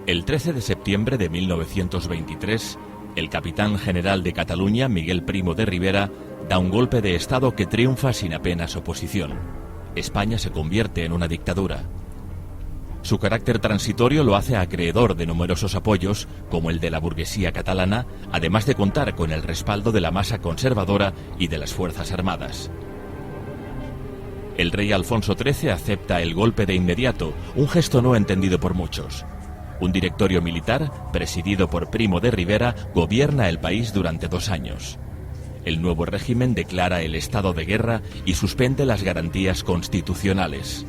El 13 de septiembre de 1923, el capitán general de Cataluña, Miguel Primo de Rivera, da un golpe de Estado que triunfa sin apenas oposición. España se convierte en una dictadura. Su carácter transitorio lo hace acreedor de numerosos apoyos, como el de la burguesía catalana, además de contar con el respaldo de la masa conservadora y de las Fuerzas Armadas. El rey Alfonso XIII acepta el golpe de inmediato, un gesto no entendido por muchos. Un directorio militar, presidido por Primo de Rivera, gobierna el país durante 2 años. El nuevo régimen declara el estado de guerra y suspende las garantías constitucionales.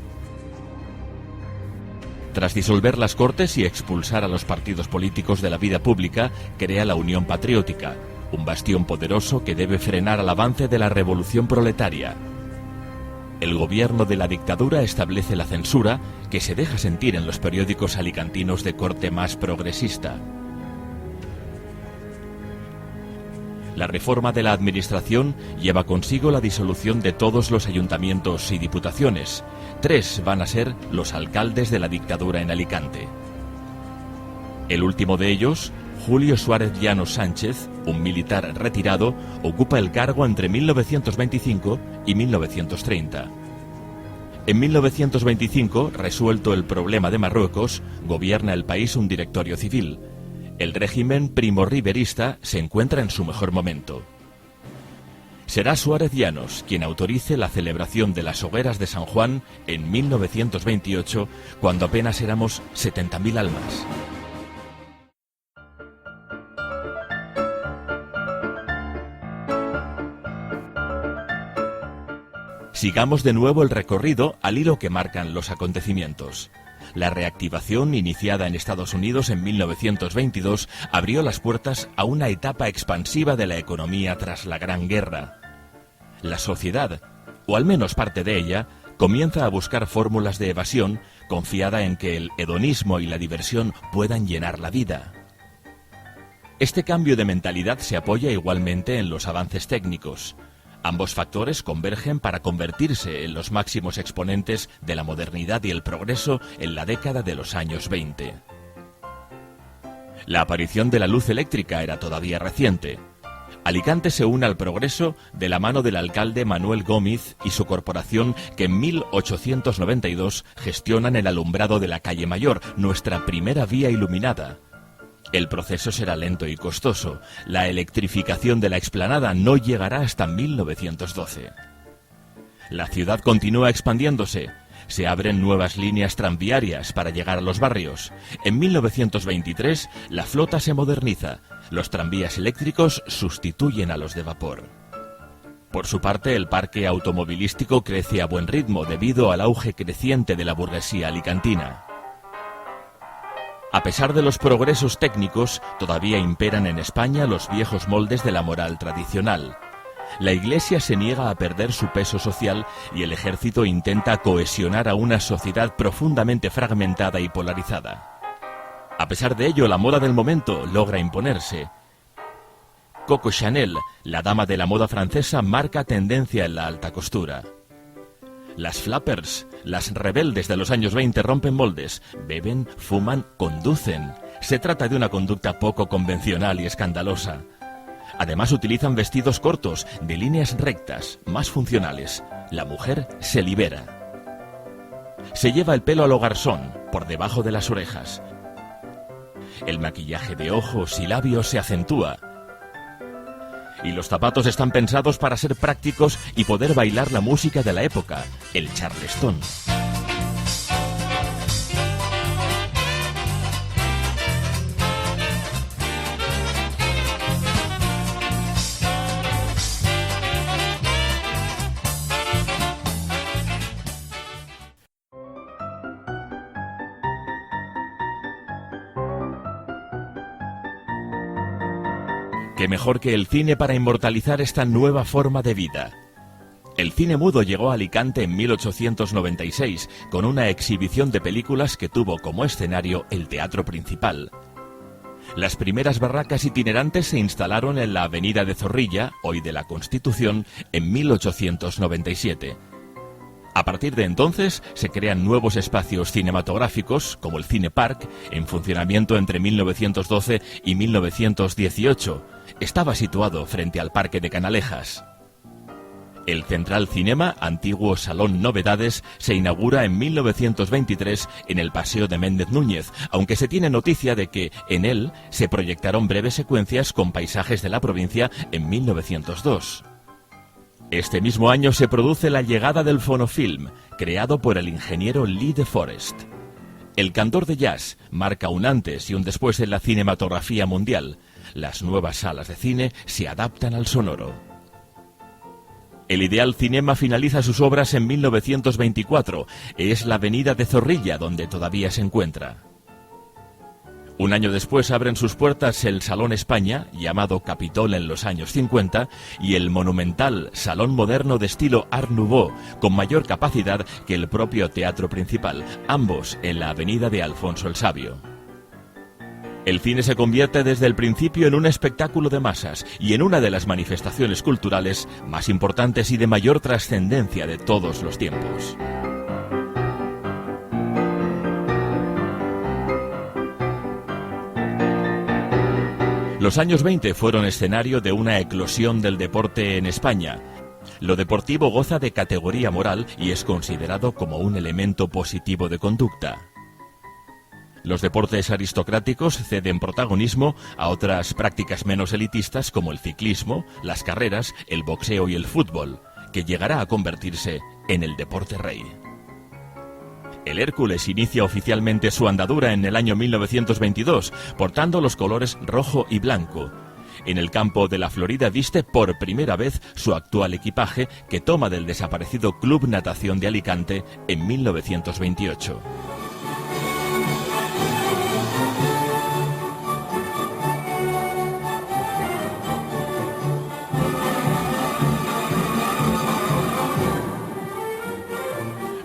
Tras disolver las Cortes y expulsar a los partidos políticos de la vida pública, crea la Unión Patriótica, un bastión poderoso que debe frenar el avance de la revolución proletaria. El gobierno de la dictadura establece la censura, que se deja sentir en los periódicos alicantinos de corte más progresista. La reforma de la administración lleva consigo la disolución de todos los ayuntamientos y diputaciones. 3 van a ser los alcaldes de la dictadura en Alicante. El último de ellos, Julio Suárez Llanos Sánchez, un militar retirado, ocupa el cargo entre 1925 y 1930. En 1925, resuelto el problema de Marruecos, gobierna el país un directorio civil. El régimen primo-riverista se encuentra en su mejor momento. Será Suárez Llanos quien autorice la celebración de las hogueras de San Juan en 1928, cuando apenas éramos 70.000 almas. Sigamos de nuevo el recorrido al hilo que marcan los acontecimientos. La reactivación, iniciada en Estados Unidos en 1922, abrió las puertas a una etapa expansiva de la economía tras la Gran Guerra. La sociedad, o al menos parte de ella, comienza a buscar fórmulas de evasión, confiada en que el hedonismo y la diversión puedan llenar la vida. Este cambio de mentalidad se apoya igualmente en los avances técnicos. Ambos factores convergen para convertirse en los máximos exponentes de la modernidad y el progreso en la década de los años 20. La aparición de la luz eléctrica era todavía reciente. Alicante se une al progreso de la mano del alcalde Manuel Gómez y su corporación, que en 1892 gestionan el alumbrado de la calle Mayor, nuestra primera vía iluminada. El proceso será lento y costoso. La electrificación de la explanada no llegará hasta 1912. La ciudad continúa expandiéndose. Se abren nuevas líneas tranviarias para llegar a los barrios. En 1923, la flota se moderniza. Los tranvías eléctricos sustituyen a los de vapor. Por su parte, el parque automovilístico crece a buen ritmo debido al auge creciente de la burguesía alicantina. A pesar de los progresos técnicos, todavía imperan en España los viejos moldes de la moral tradicional. La Iglesia se niega a perder su peso social y el ejército intenta cohesionar a una sociedad profundamente fragmentada y polarizada. A pesar de ello, la moda del momento logra imponerse. Coco Chanel, la dama de la moda francesa, marca tendencia en la alta costura. Las flappers, las rebeldes de los años 20, rompen moldes, beben, fuman, conducen. Se trata de una conducta poco convencional y escandalosa. Además utilizan vestidos cortos, de líneas rectas, más funcionales. La mujer se libera. Se lleva el pelo a lo garzón, por debajo de las orejas. El maquillaje de ojos y labios se acentúa. Y los zapatos están pensados para ser prácticos y poder bailar la música de la época, el charleston. ¿Qué mejor que el cine para inmortalizar esta nueva forma de vida? El cine mudo llegó a Alicante en 1896, con una exhibición de películas que tuvo como escenario el teatro principal. Las primeras barracas itinerantes se instalaron en la avenida de Zorrilla, hoy de la Constitución, en 1897. A partir de entonces se crean nuevos espacios cinematográficos, como el Cine Park, en funcionamiento entre 1912 y 1918. Estaba situado frente al Parque de Canalejas. El Central Cinema, antiguo Salón Novedades, se inaugura en 1923 en el Paseo de Méndez Núñez, aunque se tiene noticia de que en él se proyectaron breves secuencias con paisajes de la provincia en 1902. Este mismo año se produce la llegada del fonofilm, creado por el ingeniero Lee de Forest. El cantor de jazz marca un antes y un después en la cinematografía mundial. Las nuevas salas de cine se adaptan al sonoro. El Ideal Cinema finaliza sus obras en 1924. Es la avenida de Zorrilla donde todavía se encuentra. Un año después abren sus puertas el Salón España, llamado Capitol en los años 50, y el monumental Salón Moderno de estilo Art Nouveau, con mayor capacidad que el propio Teatro Principal, ambos en la avenida de Alfonso el Sabio. El cine se convierte desde el principio en un espectáculo de masas y en una de las manifestaciones culturales más importantes y de mayor trascendencia de todos los tiempos. Los años 20 fueron escenario de una eclosión del deporte en España. Lo deportivo goza de categoría moral y es considerado como un elemento positivo de conducta. Los deportes aristocráticos ceden protagonismo a otras prácticas menos elitistas como el ciclismo, las carreras, el boxeo y el fútbol, que llegará a convertirse en el deporte rey. El Hércules inicia oficialmente su andadura en el año 1922, portando los colores rojo y blanco. En el campo de la Florida viste por primera vez su actual equipaje, que toma del desaparecido Club Natación de Alicante en 1928.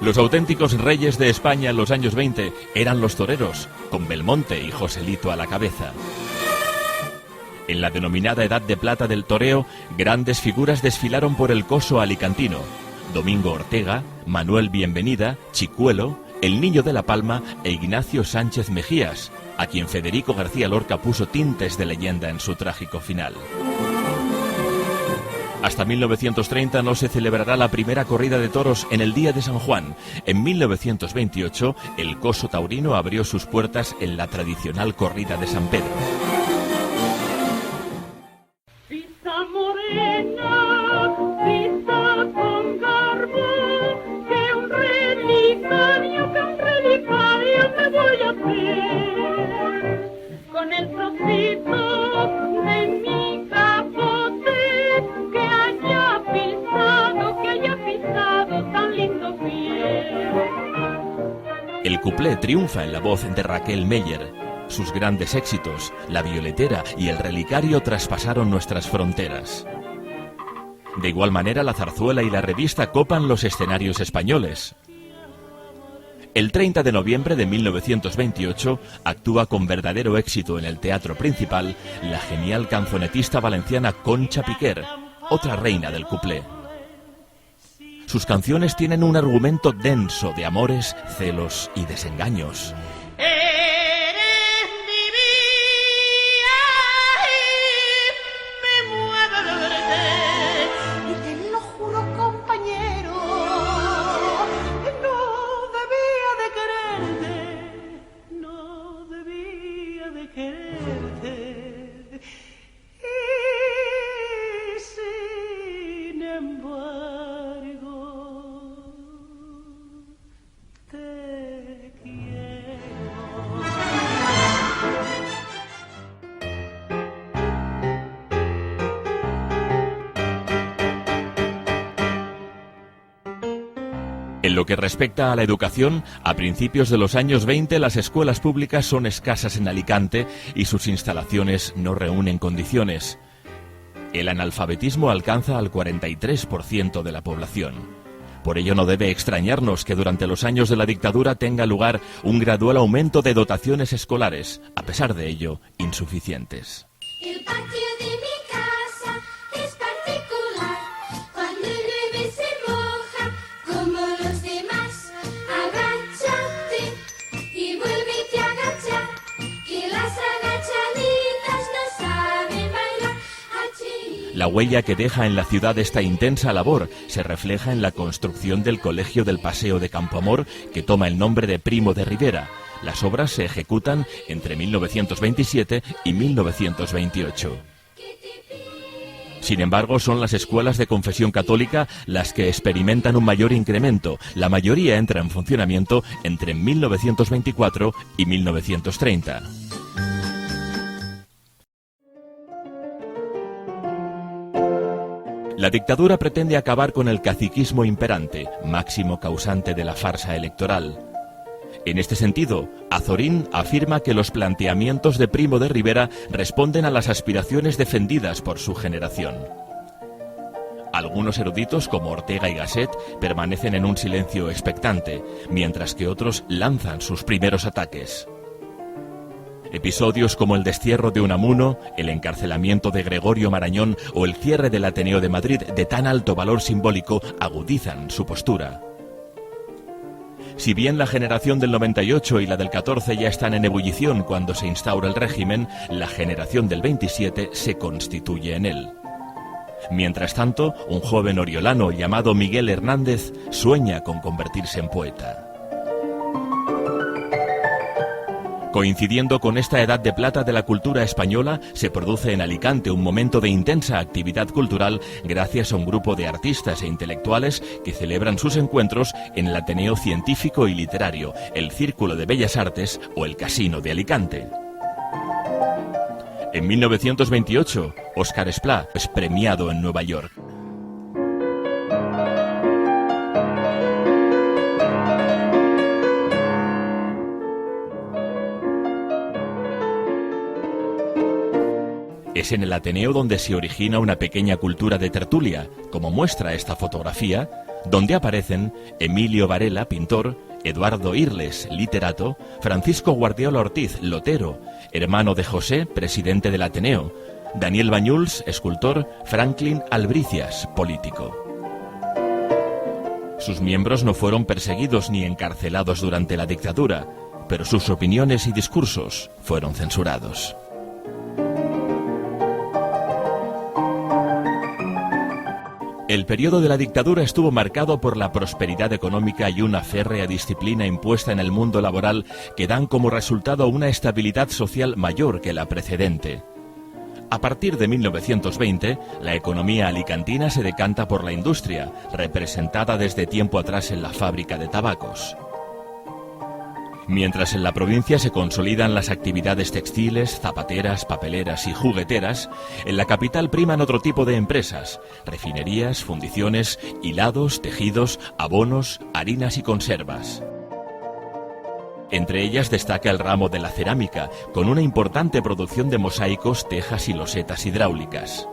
Los auténticos reyes de España en los años 20 eran los toreros, con Belmonte y Joselito a la cabeza. En la denominada Edad de Plata del toreo, grandes figuras desfilaron por el coso alicantino: Domingo Ortega, Manuel Bienvenida, Chicuelo, el Niño de la Palma e Ignacio Sánchez Mejías, a quien Federico García Lorca puso tintes de leyenda en su trágico final. Hasta 1930 no se celebrará la primera corrida de toros en el Día de San Juan. En 1928, el coso taurino abrió sus puertas en la tradicional corrida de San Pedro. Pisa morena, pisa con garbo, que un relicario me voy a hacer. Con el trocito de mi capote, que haya pisado tan lindo pie. El cuplé triunfa en la voz de Raquel Meyer. Sus grandes éxitos, La Violetera y El Relicario, traspasaron nuestras fronteras. De igual manera, la zarzuela y la revista copan los escenarios españoles. El 30 de noviembre de 1928 actúa con verdadero éxito en el Teatro Principal la genial canzonetista valenciana Concha Piquer, otra reina del cuplé. Sus canciones tienen un argumento denso de amores, celos y desengaños. En lo que respecta a la educación, a principios de los años 20 las escuelas públicas son escasas en Alicante y sus instalaciones no reúnen condiciones. El analfabetismo alcanza al 43% de la población. Por ello no debe extrañarnos que durante los años de la dictadura tenga lugar un gradual aumento de dotaciones escolares, a pesar de ello, insuficientes. El patio de mi casa es particular, cuando llueve se moja como los de La huella que deja en la ciudad esta intensa labor se refleja en la construcción del Colegio del Paseo de Campoamor, que toma el nombre de Primo de Rivera. Las obras se ejecutan entre 1927 y 1928. Sin embargo, son las escuelas de confesión católica las que experimentan un mayor incremento. La mayoría entra en funcionamiento entre 1924 y 1930. La dictadura pretende acabar con el caciquismo imperante, máximo causante de la farsa electoral. En este sentido, Azorín afirma que los planteamientos de Primo de Rivera responden a las aspiraciones defendidas por su generación. Algunos eruditos, como Ortega y Gasset, permanecen en un silencio expectante, mientras que otros lanzan sus primeros ataques. Episodios como el destierro de Unamuno, el encarcelamiento de Gregorio Marañón o el cierre del Ateneo de Madrid de tan alto valor simbólico agudizan su postura. Si bien la generación del 98 y la del 14 ya están en ebullición cuando se instaura el régimen, la generación del 27 se constituye en él. Mientras tanto, un joven oriolano llamado Miguel Hernández sueña con convertirse en poeta. Coincidiendo con esta edad de plata de la cultura española, se produce en Alicante un momento de intensa actividad cultural gracias a un grupo de artistas e intelectuales que celebran sus encuentros en el Ateneo Científico y Literario, el Círculo de Bellas Artes o el Casino de Alicante. En 1928, Óscar Esplá es premiado en Nueva York. Es en el Ateneo donde se origina una pequeña cultura de tertulia, como muestra esta fotografía, donde aparecen Emilio Varela, pintor, Eduardo Irles, literato, Francisco Guardiola Ortiz, lotero, hermano de José, presidente del Ateneo, Daniel Bañuls, escultor, Franklin Albricias, político. Sus miembros no fueron perseguidos ni encarcelados durante la dictadura, pero sus opiniones y discursos fueron censurados. El periodo de la dictadura estuvo marcado por la prosperidad económica y una férrea disciplina impuesta en el mundo laboral que dan como resultado una estabilidad social mayor que la precedente. A partir de 1920, la economía alicantina se decanta por la industria, representada desde tiempo atrás en la fábrica de tabacos. Mientras en la provincia se consolidan las actividades textiles, zapateras, papeleras y jugueteras, en la capital priman otro tipo de empresas: refinerías, fundiciones, hilados, tejidos, abonos, harinas y conservas. Entre ellas destaca el ramo de la cerámica, con una importante producción de mosaicos, tejas y losetas hidráulicas.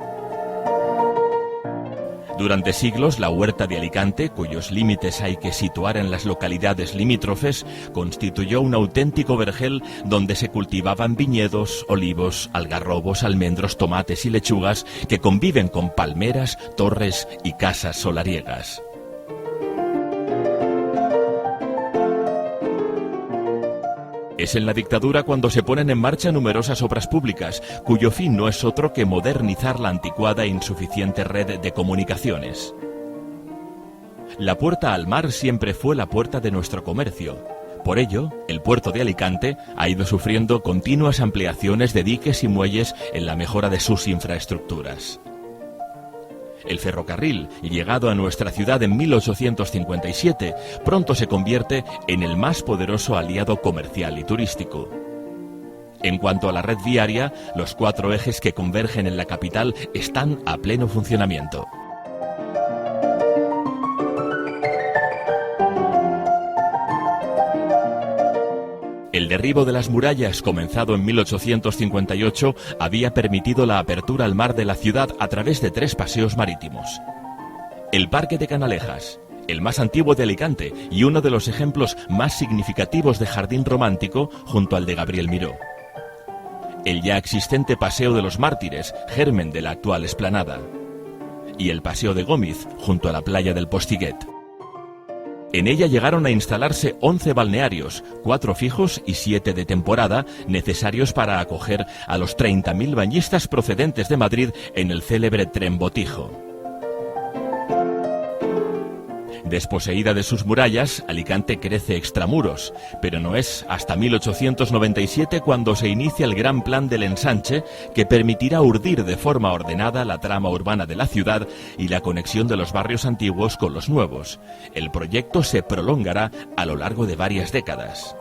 Durante siglos, la huerta de Alicante, cuyos límites hay que situar en las localidades limítrofes, constituyó un auténtico vergel donde se cultivaban viñedos, olivos, algarrobos, almendros, tomates y lechugas que conviven con palmeras, torres y casas solariegas. Es en la dictadura cuando se ponen en marcha numerosas obras públicas, cuyo fin no es otro que modernizar la anticuada e insuficiente red de comunicaciones. La puerta al mar siempre fue la puerta de nuestro comercio. Por ello, el puerto de Alicante ha ido sufriendo continuas ampliaciones de diques y muelles en la mejora de sus infraestructuras. El ferrocarril, llegado a nuestra ciudad en 1857, pronto se convierte en el más poderoso aliado comercial y turístico. En cuanto a la red viaria, los 4 ejes que convergen en la capital están a pleno funcionamiento. El derribo de las murallas, comenzado en 1858, había permitido la apertura al mar de la ciudad a través de 3 paseos marítimos. El Parque de Canalejas, el más antiguo de Alicante y uno de los ejemplos más significativos de jardín romántico junto al de Gabriel Miró. El ya existente Paseo de los Mártires, germen de la actual explanada. Y el Paseo de Gómez, junto a la playa del Postiguet. En ella llegaron a instalarse 11 balnearios, 4 fijos y 7 de temporada, necesarios para acoger a los 30.000 bañistas procedentes de Madrid en el célebre Tren Botijo. Desposeída de sus murallas, Alicante crece extramuros, pero no es hasta 1897 cuando se inicia el gran plan del ensanche que permitirá urdir de forma ordenada la trama urbana de la ciudad y la conexión de los barrios antiguos con los nuevos. El proyecto se prolongará a lo largo de varias décadas.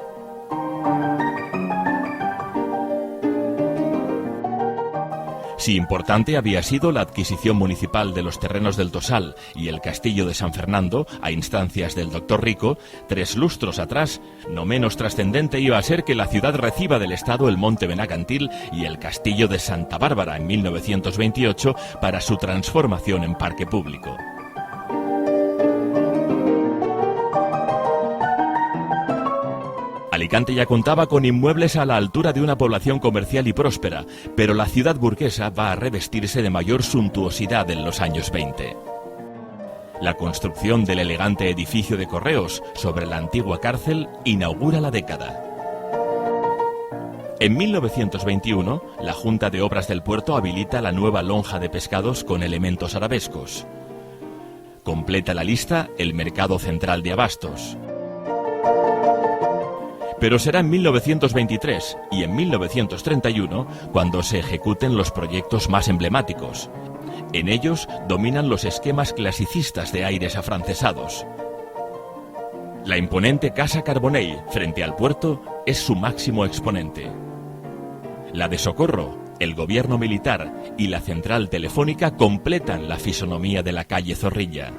Si importante había sido la adquisición municipal de los terrenos del Tosal y el castillo de San Fernando, a instancias del doctor Rico, 3 lustros atrás, no menos trascendente iba a ser que la ciudad reciba del Estado el Monte Benacantil y el castillo de Santa Bárbara en 1928 para su transformación en parque público. Alicante ya contaba con inmuebles a la altura de una población comercial y próspera, pero la ciudad burguesa va a revestirse de mayor suntuosidad en los años 20. La construcción del elegante edificio de correos sobre la antigua cárcel inaugura la década. En 1921, la Junta de Obras del Puerto habilita la nueva lonja de pescados con elementos arabescos. Completa la lista el Mercado Central de Abastos. Pero será en 1923 y en 1931 cuando se ejecuten los proyectos más emblemáticos. En ellos dominan los esquemas clasicistas de aires afrancesados. La imponente Casa Carbonell, frente al puerto, es su máximo exponente. La de Socorro, el gobierno militar y la central telefónica completan la fisonomía de la calle Zorrilla.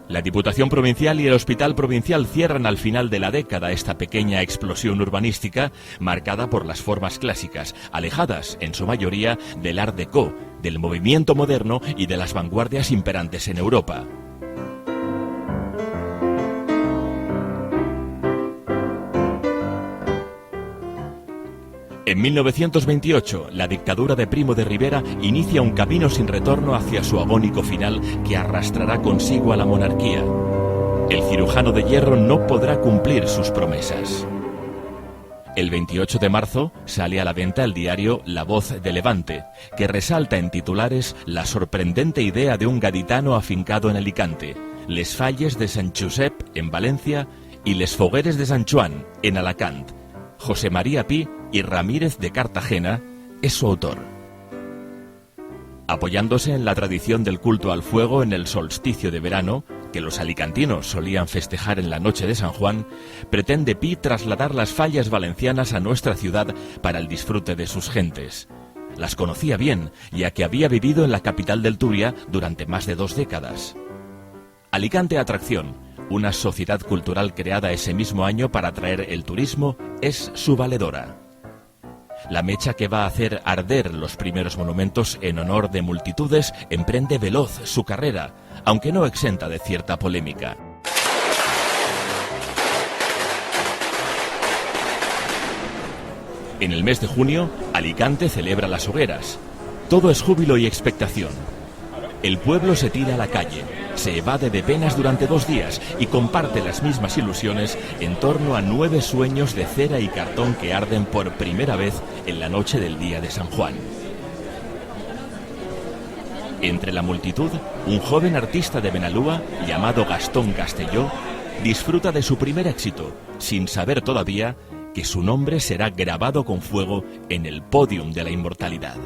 La Diputación Provincial y el Hospital Provincial cierran al final de la década esta pequeña explosión urbanística marcada por las formas clásicas, alejadas, en su mayoría, del Art Déco, del movimiento moderno y de las vanguardias imperantes en Europa. En 1928, la dictadura de Primo de Rivera inicia un camino sin retorno hacia su agónico final que arrastrará consigo a la monarquía. El cirujano de hierro no podrá cumplir sus promesas. El 28 de marzo sale a la venta el diario La Voz de Levante, que resalta en titulares la sorprendente idea de un gaditano afincado en Alicante, Les Falles de Sant Josep, en Valencia, y Les Fogueres de Sant Joan, en Alacant. José María Pi y Ramírez de Cartagena es su autor. Apoyándose en la tradición del culto al fuego en el solsticio de verano, que los alicantinos solían festejar en la noche de San Juan, pretende Pi trasladar las fallas valencianas a nuestra ciudad para el disfrute de sus gentes. Las conocía bien, ya que había vivido en la capital del Turia durante más de 2 décadas. Alicante Atracción, una sociedad cultural creada ese mismo año para atraer el turismo, es su valedora. La mecha que va a hacer arder los primeros monumentos en honor de multitudes emprende veloz su carrera, aunque no exenta de cierta polémica. En el mes de junio, Alicante celebra las hogueras. Todo es júbilo y expectación. El pueblo se tira a la calle, se evade de penas durante 2 días y comparte las mismas ilusiones en torno a 9 sueños de cera y cartón que arden por primera vez en la noche del día de San Juan. Entre la multitud, un joven artista de Benalúa, llamado Gastón Castelló, disfruta de su primer éxito, sin saber todavía que su nombre será grabado con fuego en el pódium de la inmortalidad.